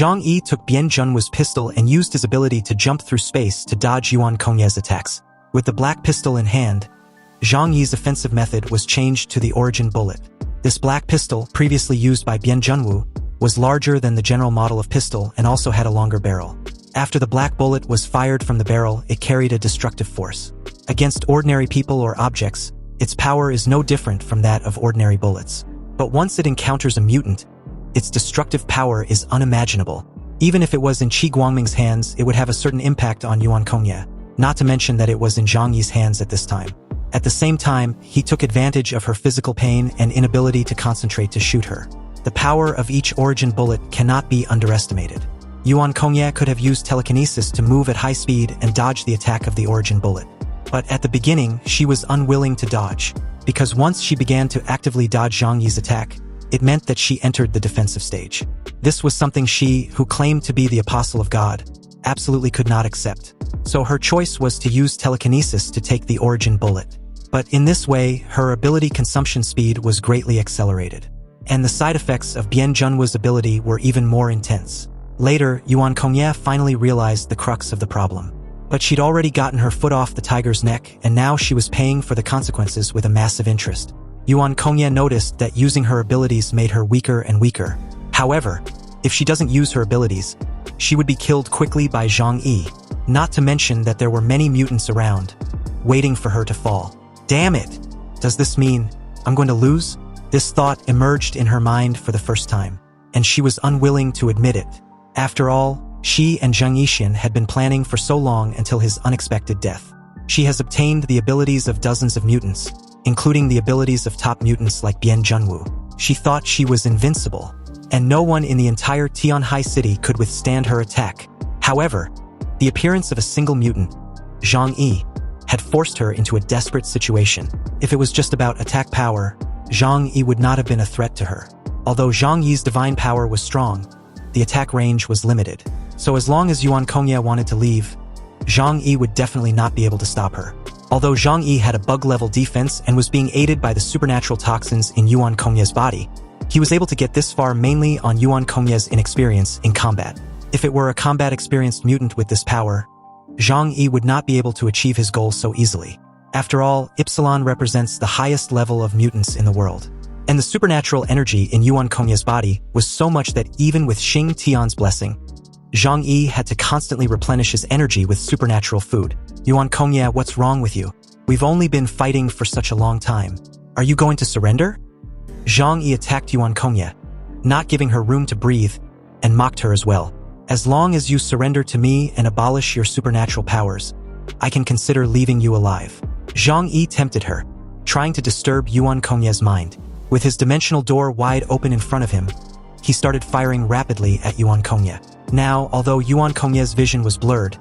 Zhang Yi took Bian Junwu's pistol and used his ability to jump through space to dodge Yuan Konga's attacks. With the black pistol in hand, Zhang Yi's offensive method was changed to the origin bullet. This black pistol, previously used by Bian Junwu, was larger than the general model of pistol and also had a longer barrel. After the black bullet was fired from the barrel, it carried a destructive force. Against ordinary people or objects, its power is no different from that of ordinary bullets. But once it encounters a mutant, its destructive power is unimaginable. Even if it was in Qi Guangming's hands, it would have a certain impact on Yuan Konga, not to mention that it was in Zhang Yi's hands at this time. At the same time, he took advantage of her physical pain and inability to concentrate to shoot her. The power of each origin bullet cannot be underestimated. Yuan Konga could have used telekinesis to move at high speed and dodge the attack of the origin bullet. But at the beginning, she was unwilling to dodge, because once she began to actively dodge Zhang Yi's attack, it meant that she entered the defensive stage. This was something she, who claimed to be the apostle of God, absolutely could not accept. So her choice was to use telekinesis to take the origin bullet. But in this way, her ability consumption speed was greatly accelerated. And the side effects of Bian Junwu's ability were even more intense. Later, Yuan Konga finally realized the crux of the problem. But she'd already gotten her foot off the tiger's neck, and now she was paying for the consequences with a massive interest. Yuan Konga noticed that using her abilities made her weaker and weaker. However, if she doesn't use her abilities, she would be killed quickly by Zhang Yi. Not to mention that there were many mutants around, waiting for her to fall. Damn it! Does this mean I'm going to lose? This thought emerged in her mind for the first time, and she was unwilling to admit it. After all, she and Zhang Yixin had been planning for so long until his unexpected death. She has obtained the abilities of dozens of mutants, including the abilities of top mutants like Bian Junwu. She thought she was invincible, and no one in the entire Tianhai city could withstand her attack. However, the appearance of a single mutant, Zhang Yi, had forced her into a desperate situation. If it was just about attack power, Zhang Yi would not have been a threat to her. Although Zhang Yi's divine power was strong, the attack range was limited. So as long as Yuan Konga wanted to leave, Zhang Yi would definitely not be able to stop her. Although Zhang Yi had a bug-level defense and was being aided by the supernatural toxins in Yuan Konga's body, he was able to get this far mainly on Yuan Konga's inexperience in combat. If it were a combat-experienced mutant with this power, Zhang Yi would not be able to achieve his goal so easily. After all, Ypsilon represents the highest level of mutants in the world. And the supernatural energy in Yuan Konga's body was so much that even with Xing Tian's blessing, Zhang Yi had to constantly replenish his energy with supernatural food. Yuan Konga, what's wrong with you? We've only been fighting for such a long time. Are you going to surrender? Zhang Yi attacked Yuan Konga, not giving her room to breathe, and mocked her as well. As long as you surrender to me and abolish your supernatural powers, I can consider leaving you alive. Zhang Yi tempted her, trying to disturb Yuan Konga's mind. With his dimensional door wide open in front of him, he started firing rapidly at Yuan Konga. Now, although Yuan Konga's vision was blurred,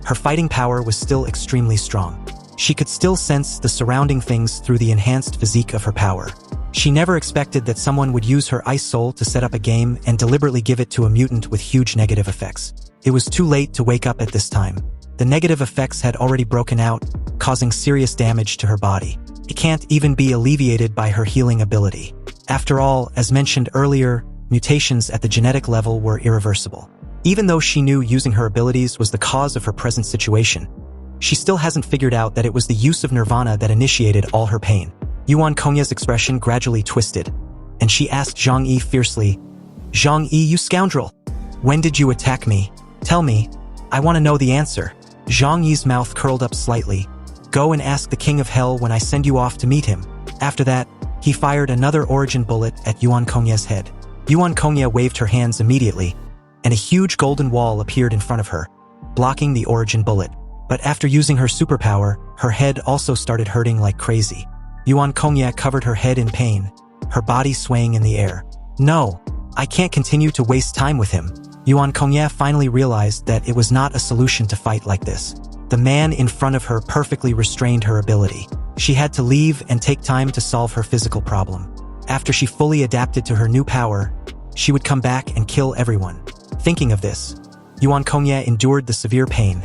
her fighting power was still extremely strong. She could still sense the surrounding things through the enhanced physique of her power. She never expected that someone would use her ice soul to set up a game and deliberately give it to a mutant with huge negative effects. It was too late to wake up at this time. The negative effects had already broken out, causing serious damage to her body. It can't even be alleviated by her healing ability. After all, as mentioned earlier, mutations at the genetic level were irreversible. Even though she knew using her abilities was the cause of her present situation, she still hasn't figured out that it was the use of nirvana that initiated all her pain. Yuan Konga's expression gradually twisted, and she asked Zhang Yi fiercely, "Zhang Yi, you scoundrel! When did you attack me? Tell me. I want to know the answer." Zhang Yi's mouth curled up slightly. "Go and ask the King of Hell when I send you off to meet him." After that, he fired another origin bullet at Yuan Konga's head. Yuan Konga waved her hands immediately, and a huge golden wall appeared in front of her, blocking the origin bullet. But after using her superpower, her head also started hurting like crazy. Yuan Konga covered her head in pain, her body swaying in the air. "No, I can't continue to waste time with him." Yuan Konga finally realized that it was not a solution to fight like this. The man in front of her perfectly restrained her ability. She had to leave and take time to solve her physical problem. After she fully adapted to her new power, she would come back and kill everyone. Thinking of this, Yuan Konga endured the severe pain,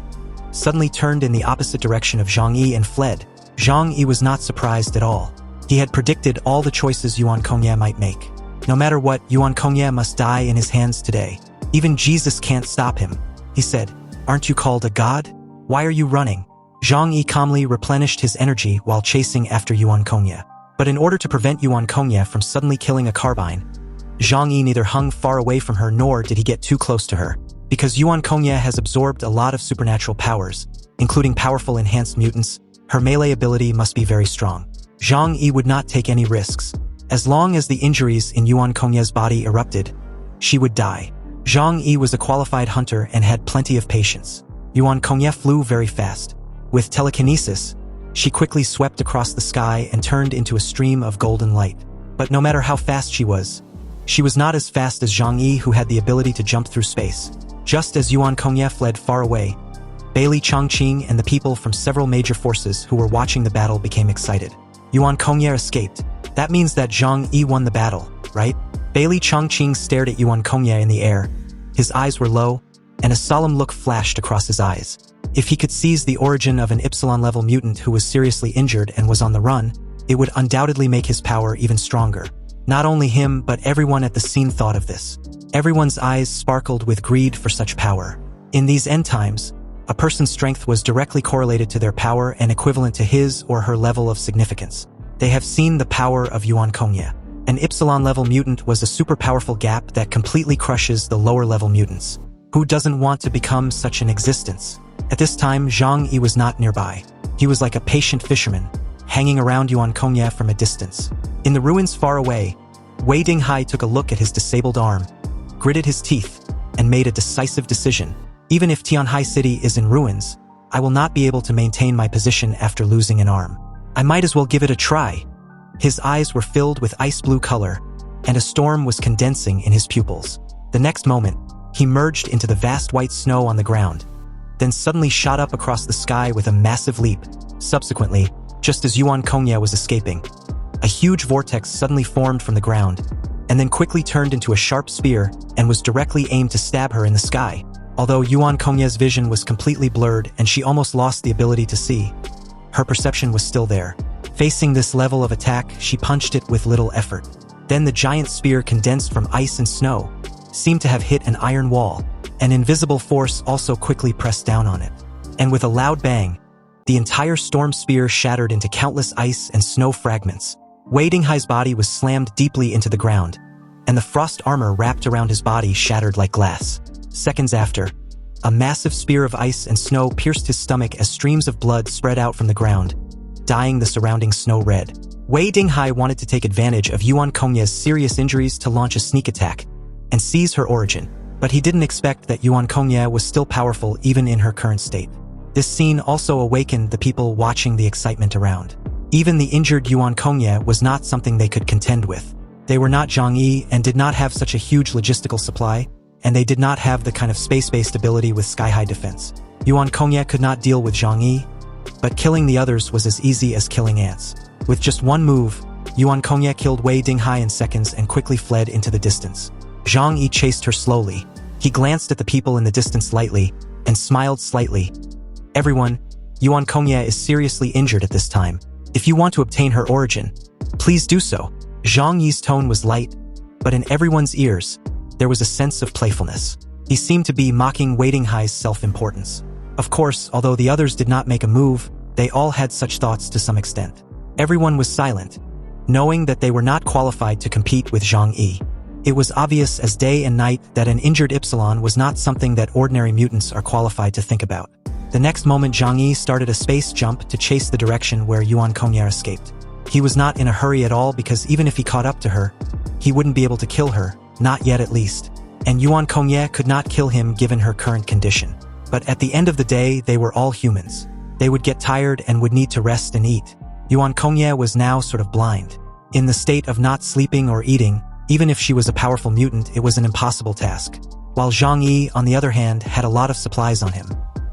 suddenly turned in the opposite direction of Zhang Yi and fled. Zhang Yi was not surprised at all. He had predicted all the choices Yuan Konga might make. No matter what, Yuan Konga must die in his hands today. Even Jesus can't stop him. He said, "Aren't you called a god? Why are you running?" Zhang Yi calmly replenished his energy while chasing after Yuan Konga. But in order to prevent Yuan Konga from suddenly killing a carbine, Zhang Yi neither hung far away from her nor did he get too close to her. Because Yuan Konga has absorbed a lot of supernatural powers, including powerful enhanced mutants, her melee ability must be very strong. Zhang Yi would not take any risks. As long as the injuries in Yuan Konga's body erupted, she would die. Zhang Yi was a qualified hunter and had plenty of patience. Yuan Konga flew very fast. With telekinesis, she quickly swept across the sky and turned into a stream of golden light. But no matter how fast she was not as fast as Zhang Yi, who had the ability to jump through space. Just as Yuan Konga fled far away, Bailey Chongqing and the people from several major forces who were watching the battle became excited. Yuan Konga escaped. That means that Zhang Yi won the battle, right? Bailey Chongqing stared at Yuan Konga in the air. His eyes were low, and a solemn look flashed across his eyes. If he could seize the origin of an Epsilon-level mutant who was seriously injured and was on the run, it would undoubtedly make his power even stronger. Not only him, but everyone at the scene thought of this. Everyone's eyes sparkled with greed for such power. In these end times, a person's strength was directly correlated to their power and equivalent to his or her level of significance. They have seen the power of Yuan Konga. An Epsilon-level mutant was a super powerful gap that completely crushes the lower-level mutants. Who doesn't want to become such an existence? At this time, Zhang Yi was not nearby. He was like a patient fisherman, hanging around Yuan Konga from a distance. In the ruins far away, Wei Dinghai took a look at his disabled arm, gritted his teeth, and made a decisive decision. Even if Tianhai City is in ruins, I will not be able to maintain my position after losing an arm. I might as well give it a try. His eyes were filled with ice blue color, and a storm was condensing in his pupils. The next moment, he merged into the vast white snow on the ground, then suddenly shot up across the sky with a massive leap. Subsequently, just as Yuan Konga was escaping, a huge vortex suddenly formed from the ground, and then quickly turned into a sharp spear and was directly aimed to stab her in the sky. Although Yuan Konga's vision was completely blurred and she almost lost the ability to see, her perception was still there. Facing this level of attack, she punched it with little effort. Then the giant spear, condensed from ice and snow, seemed to have hit an iron wall. An invisible force also quickly pressed down on it. And with a loud bang, the entire storm spear shattered into countless ice and snow fragments. Wei Dinghai's body was slammed deeply into the ground, and the frost armor wrapped around his body shattered like glass. Seconds after, a massive spear of ice and snow pierced his stomach as streams of blood spread out from the ground, dyeing the surrounding snow red. Wei Dinghai wanted to take advantage of Yuan Konga's serious injuries to launch a sneak attack and seize her origin, but he didn't expect that Yuan Konga was still powerful even in her current state. This scene also awakened the people watching the excitement around. Even the injured Yuan Konga was not something they could contend with. They were not Zhang Yi and did not have such a huge logistical supply, and they did not have the kind of space-based ability with sky-high defense. Yuan Konga could not deal with Zhang Yi, but killing the others was as easy as killing ants. With just one move, Yuan Konga killed Wei Dinghai in seconds and quickly fled into the distance. Zhang Yi chased her slowly. He glanced at the people in the distance lightly and smiled slightly. Everyone, Yuan Konga is seriously injured at this time. If you want to obtain her origin, please do so. Zhang Yi's tone was light, but in everyone's ears, there was a sense of playfulness. He seemed to be mocking Wei Dinghai's self-importance. Of course, although the others did not make a move, they all had such thoughts to some extent. Everyone was silent, knowing that they were not qualified to compete with Zhang Yi. It was obvious as day and night that an injured Epsilon was not something that ordinary mutants are qualified to think about. The next moment, Zhang Yi started a space jump to chase the direction where Yuan Konga escaped. He was not in a hurry at all because even if he caught up to her, he wouldn't be able to kill her, not yet at least. And Yuan Konga could not kill him given her current condition. But at the end of the day, they were all humans. They would get tired and would need to rest and eat. Yuan Konga was now sort of blind. In the state of not sleeping or eating, even if she was a powerful mutant, it was an impossible task. While Zhang Yi, on the other hand, had a lot of supplies on him.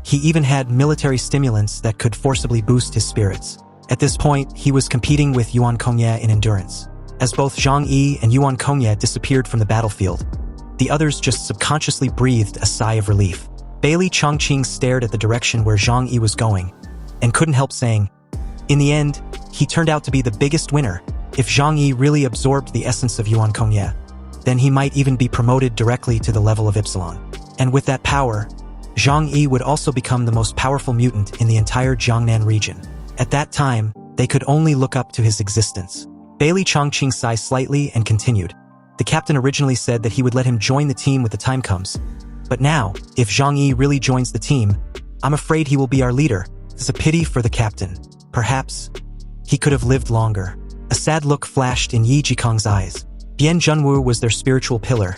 He even had military stimulants that could forcibly boost his spirits. At this point, he was competing with Yuan Konga in endurance. As both Zhang Yi and Yuan Konga disappeared from the battlefield, the others just subconsciously breathed a sigh of relief. Bailey Chongqing stared at the direction where Zhang Yi was going, and couldn't help saying, in the end, he turned out to be the biggest winner. If Zhang Yi really absorbed the essence of Yuan Konga, then he might even be promoted directly to the level of Epsilon. And with that power, Zhang Yi would also become the most powerful mutant in the entire Jiangnan region. At that time, they could only look up to his existence. Bailey Chongqing sighed slightly and continued. The captain originally said that he would let him join the team when the time comes. But now, if Zhang Yi really joins the team, I'm afraid he will be our leader. It's a pity for the captain. Perhaps he could have lived longer. A sad look flashed in Yi Jikong's eyes. Bian Junwu was their spiritual pillar,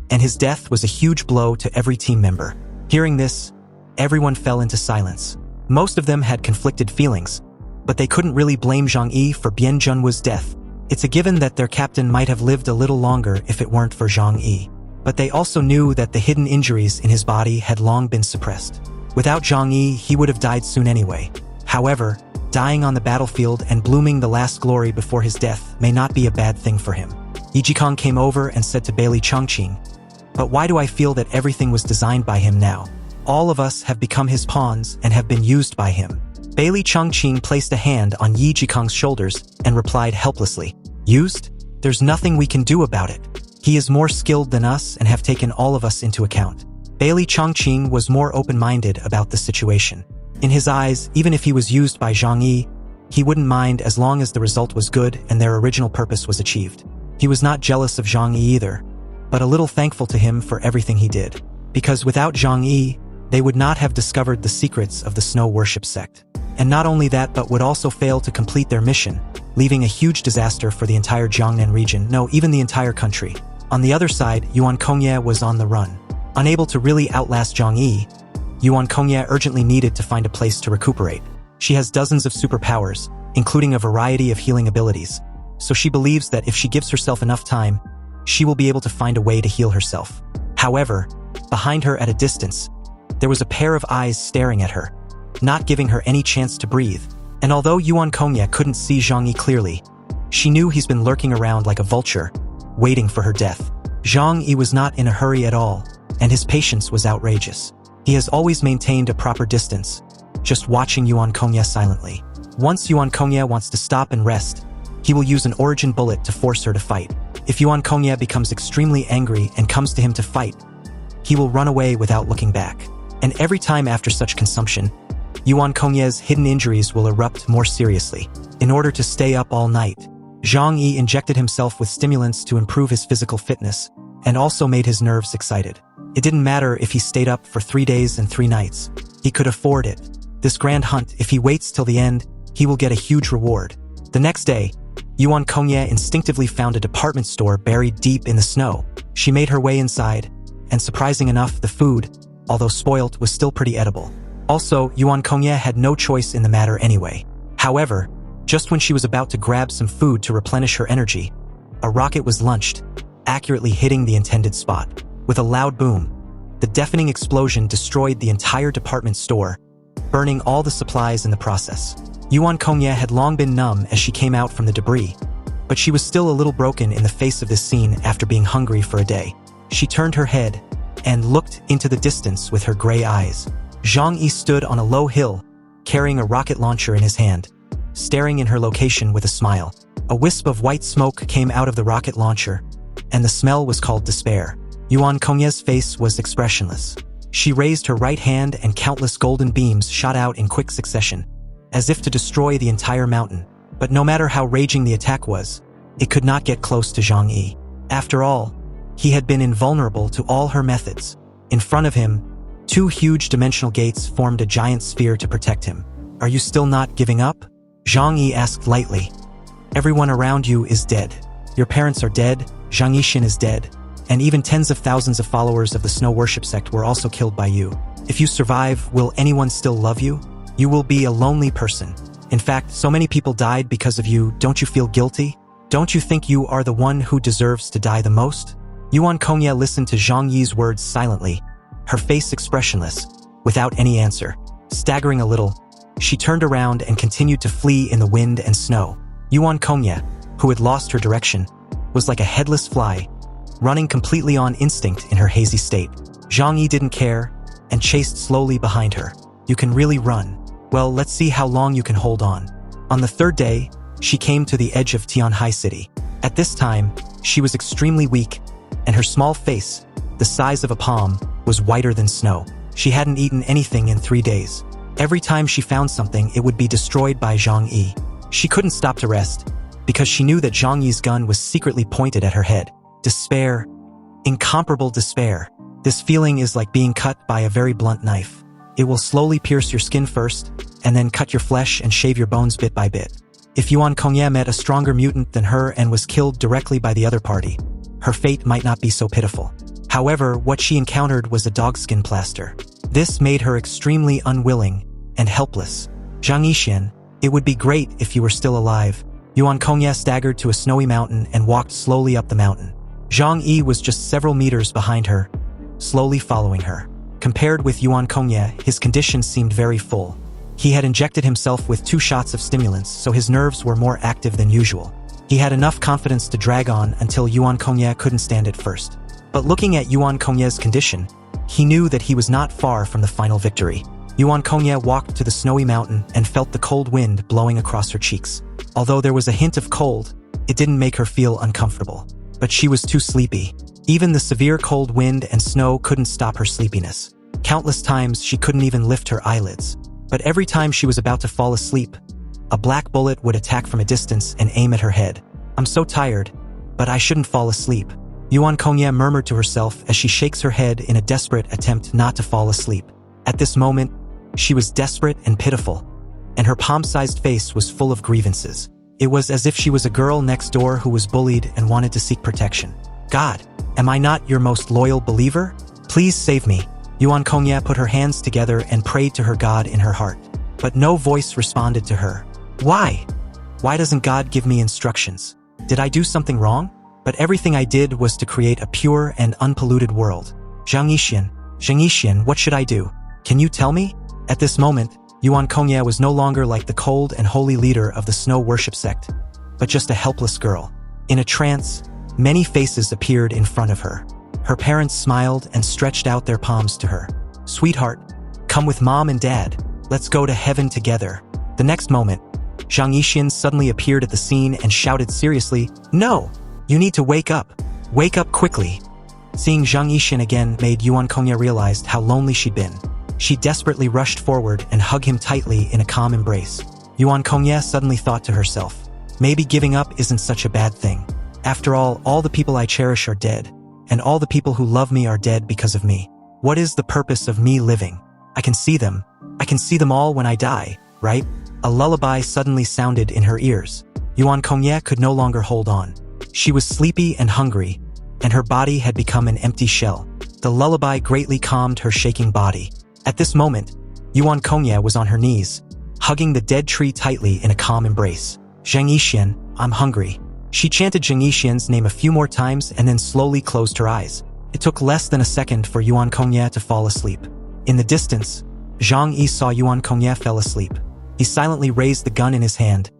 and his death was a huge blow to every team member. Hearing this, everyone fell into silence. Most of them had conflicted feelings, but they couldn't really blame Zhang Yi for Bian Junwu's death. It's a given that their captain might have lived a little longer if it weren't for Zhang Yi. But they also knew that the hidden injuries in his body had long been suppressed. Without Zhang Yi, he would have died soon anyway. However, dying on the battlefield and blooming the last glory before his death may not be a bad thing for him. Yi Jikong came over and said to Bailey Chongqing, "But why do I feel that everything was designed by him now? All of us have become his pawns and have been used by him." Bailey Chongqing placed a hand on Yi Jikong's shoulders and replied helplessly, "Used? There's nothing we can do about it. He is more skilled than us and have taken all of us into account." Bailey Chongqing was more open-minded about the situation. In his eyes, even if he was used by Zhang Yi, he wouldn't mind as long as the result was good and their original purpose was achieved. He was not jealous of Zhang Yi either, but a little thankful to him for everything he did. Because without Zhang Yi, they would not have discovered the secrets of the snow worship sect. And not only that, but would also fail to complete their mission, leaving a huge disaster for the entire Jiangnan region, no, even the entire country. On the other side, Yuan Konga was on the run. Unable to really outlast Zhang Yi, Yuan Konga urgently needed to find a place to recuperate. She has dozens of superpowers, including a variety of healing abilities, so she believes that if she gives herself enough time, she will be able to find a way to heal herself. However, behind her at a distance, there was a pair of eyes staring at her, not giving her any chance to breathe. And although Yuan Konga couldn't see Zhang Yi clearly, she knew he's been lurking around like a vulture, waiting for her death. Zhang Yi was not in a hurry at all, and his patience was outrageous. He has always maintained a proper distance, just watching Yuan Konga silently. Once Yuan Konga wants to stop and rest, he will use an origin bullet to force her to fight. If Yuan Konga becomes extremely angry and comes to him to fight, he will run away without looking back. And every time after such consumption, Yuan Konga's hidden injuries will erupt more seriously. In order to stay up all night, Zhang Yi injected himself with stimulants to improve his physical fitness, and also made his nerves excited. It didn't matter if he stayed up for 3 days and 3 nights. He could afford it. This grand hunt, if he waits till the end, he will get a huge reward. The next day, Yuan Konga instinctively found a department store buried deep in the snow. She made her way inside, and surprising enough, the food, although spoilt, was still pretty edible. Also, Yuan Konga had no choice in the matter anyway. However, just when she was about to grab some food to replenish her energy, a rocket was launched, accurately hitting the intended spot. With a loud boom, the deafening explosion destroyed the entire department store, burning all the supplies in the process. Yuan Konga had long been numb as she came out from the debris, but she was still a little broken in the face of this scene after being hungry for a day. She turned her head and looked into the distance with her gray eyes. Zhang Yi stood on a low hill, carrying a rocket launcher in his hand, staring in her location with a smile. A wisp of white smoke came out of the rocket launcher, and the smell was called despair. Yuan Konga's face was expressionless. She raised her right hand and countless golden beams shot out in quick succession, as if to destroy the entire mountain. But no matter how raging the attack was, it could not get close to Zhang Yi. After all, he had been invulnerable to all her methods. In front of him, 2 huge dimensional gates formed a giant sphere to protect him. "Are you still not giving up?" Zhang Yi asked lightly. "Everyone around you is dead. Your parents are dead, Zhang Yixin is dead, and even tens of thousands of followers of the Snow Worship sect were also killed by you. If you survive, will anyone still love you? You will be a lonely person. In fact, so many people died because of you. Don't you feel guilty? Don't you think you are the one who deserves to die the most?" Yuan Konga listened to Zhang Yi's words silently, her face expressionless, without any answer. Staggering a little, she turned around and continued to flee in the wind and snow. Yuan Konga, who had lost her direction, was like a headless fly, running completely on instinct in her hazy state. Zhang Yi didn't care and chased slowly behind her. "You can really run. Well, let's see how long you can hold on." On the 3rd day, she came to the edge of Tianhai City. At this time, she was extremely weak, and her small face, the size of a palm, was whiter than snow. She hadn't eaten anything in 3 days. Every time she found something, it would be destroyed by Zhang Yi. She couldn't stop to rest, because she knew that Zhang Yi's gun was secretly pointed at her head. Despair. Incomparable despair. This feeling is like being cut by a very blunt knife. It will slowly pierce your skin first, and then cut your flesh and shave your bones bit by bit. If Yuan Konga met a stronger mutant than her and was killed directly by the other party, her fate might not be so pitiful. However, what she encountered was a dogskin plaster. This made her extremely unwilling and helpless. Zhang Yi, it would be great if you were still alive. Yuan Konga staggered to a snowy mountain and walked slowly up the mountain. Zhang Yi was just several meters behind her, slowly following her. Compared with Yuan Konga, his condition seemed very full. He had injected himself with 2 shots of stimulants, so his nerves were more active than usual. He had enough confidence to drag on until Yuan Konga couldn't stand it first. But looking at Yuan Konga's condition, he knew that he was not far from the final victory. Yuan Konga walked to the snowy mountain and felt the cold wind blowing across her cheeks. Although there was a hint of cold, it didn't make her feel uncomfortable. But she was too sleepy. Even the severe cold wind and snow couldn't stop her sleepiness. Countless times she couldn't even lift her eyelids. But every time she was about to fall asleep, a black bullet would attack from a distance and aim at her head. "I'm so tired, but I shouldn't fall asleep," Yuan Konga murmured to herself as she shakes her head in a desperate attempt not to fall asleep. At this moment, she was desperate and pitiful, and her palm-sized face was full of grievances. It was as if she was a girl next door who was bullied and wanted to seek protection. "God, am I not your most loyal believer? Please save me." Yuan Konga put her hands together and prayed to her God in her heart. But no voice responded to her. Why? Why doesn't God give me instructions? Did I do something wrong? But everything I did was to create a pure and unpolluted world. Zhang Yi, what should I do? Can you tell me? At this moment, Yuan Konga was no longer like the cold and holy leader of the snow worship sect, but just a helpless girl. In a trance, many faces appeared in front of her. Her parents smiled and stretched out their palms to her. "Sweetheart, come with Mom and Dad. Let's go to heaven together." The next moment, Zhang Yi suddenly appeared at the scene and shouted seriously, "No! You need to wake up. Wake up quickly." Seeing Zhang Yi again made Yuan Konga realize how lonely she'd been. She desperately rushed forward and hugged him tightly in a calm embrace. Yuan Konga suddenly thought to herself, maybe giving up isn't such a bad thing. After all the people I cherish are dead, and all the people who love me are dead because of me. What is the purpose of me living? I can see them. I can see them all when I die, right? A lullaby suddenly sounded in her ears. Yuan Konga could no longer hold on. She was sleepy and hungry, and her body had become an empty shell. The lullaby greatly calmed her shaking body. At this moment, Yuan Konga was on her knees, hugging the dead tree tightly in a calm embrace. "Zhang Yi, I'm hungry." She chanted Zhang Yi's name a few more times and then slowly closed her eyes. It took less than a second for Yuan Konga to fall asleep. In the distance, Zhang Yi saw Yuan Konga fell asleep. He silently raised the gun in his hand,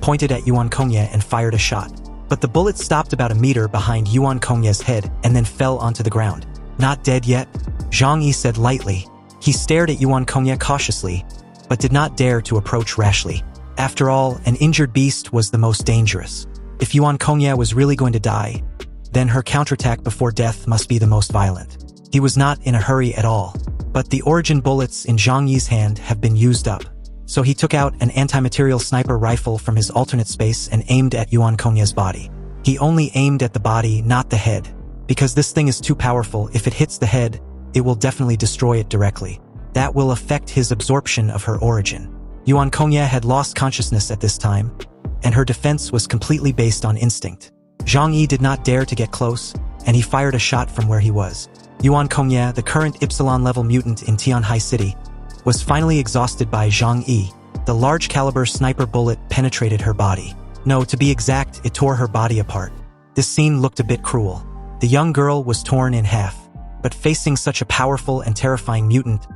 pointed at Yuan Konga and fired a shot. But the bullet stopped about a meter behind Yuan Konga's head and then fell onto the ground. "Not dead yet?" Zhang Yi said lightly. He stared at Yuan Konga cautiously, but did not dare to approach rashly. After all, an injured beast was the most dangerous. If Yuan Konga was really going to die, then her counterattack before death must be the most violent. He was not in a hurry at all. But the origin bullets in Zhang Yi's hand have been used up. So he took out an anti-material sniper rifle from his alternate space and aimed at Yuan Konga's body. He only aimed at the body, not the head. Because this thing is too powerful, if it hits the head, it will definitely destroy it directly. That will affect his absorption of her origin. Yuan Konga had lost consciousness at this time, and her defense was completely based on instinct. Zhang Yi did not dare to get close, and he fired a shot from where he was. Yuan Konga, the current Epsilon-level mutant in Tianhai City, was finally exhausted by Zhang Yi. The large-caliber sniper bullet penetrated her body. No, to be exact, it tore her body apart. This scene looked a bit cruel. The young girl was torn in half. But facing such a powerful and terrifying mutant,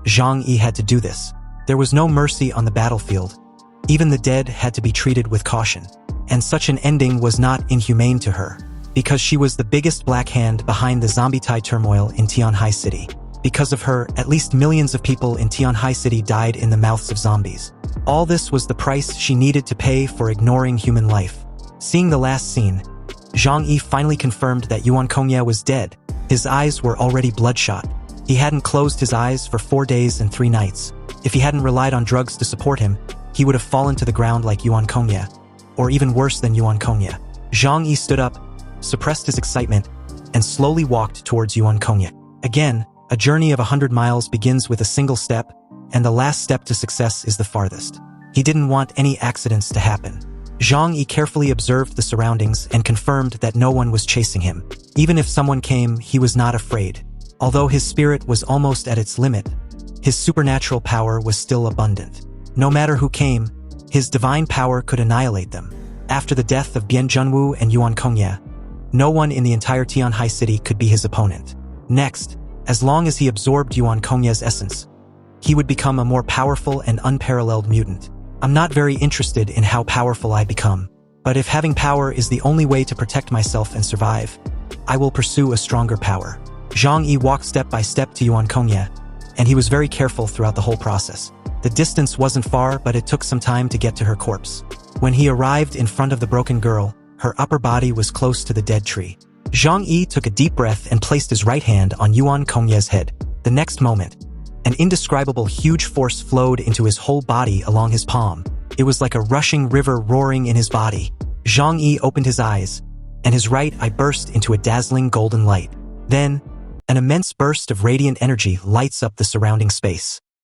Zhang Yi had to do this. There was no mercy on the battlefield. Even the dead had to be treated with caution. And such an ending was not inhumane to her, because she was the biggest black hand behind the zombie-tide turmoil in Tianhai City. Because of her, at least millions of people in Tianhai City died in the mouths of zombies. All this was the price she needed to pay for ignoring human life. Seeing the last scene, Zhang Yi finally confirmed that Yuan Konga was dead. His eyes were already bloodshot. He hadn't closed his eyes for 4 days and 3 nights. If he hadn't relied on drugs to support him, he would have fallen to the ground like Yuan Konga, or even worse than Yuan Konga. Zhang Yi stood up, suppressed his excitement, and slowly walked towards Yuan Konga. Again, a journey of 100 miles begins with a single step, and the last step to success is the farthest. He didn't want any accidents to happen. Zhang Yi carefully observed the surroundings and confirmed that no one was chasing him. Even if someone came, he was not afraid. Although his spirit was almost at its limit, his supernatural power was still abundant. No matter who came, his divine power could annihilate them. After the death of Bian Junwu and Yuan Konga, no one in the entire Tianhai city could be his opponent. Next, as long as he absorbed Yuan Konga's essence, he would become a more powerful and unparalleled mutant. I'm not very interested in how powerful I become, but if having power is the only way to protect myself and survive, I will pursue a stronger power. Zhang Yi walked step by step to Yuan Konga, and he was very careful throughout the whole process. The distance wasn't far, but it took some time to get to her corpse. When he arrived in front of the broken girl, her upper body was close to the dead tree. Zhang Yi took a deep breath and placed his right hand on Yuan Konga's head. The next moment, an indescribable huge force flowed into his whole body along his palm. It was like a rushing river roaring in his body. Zhang Yi opened his eyes, and his right eye burst into a dazzling golden light. Then, an immense burst of radiant energy lights up the surrounding space.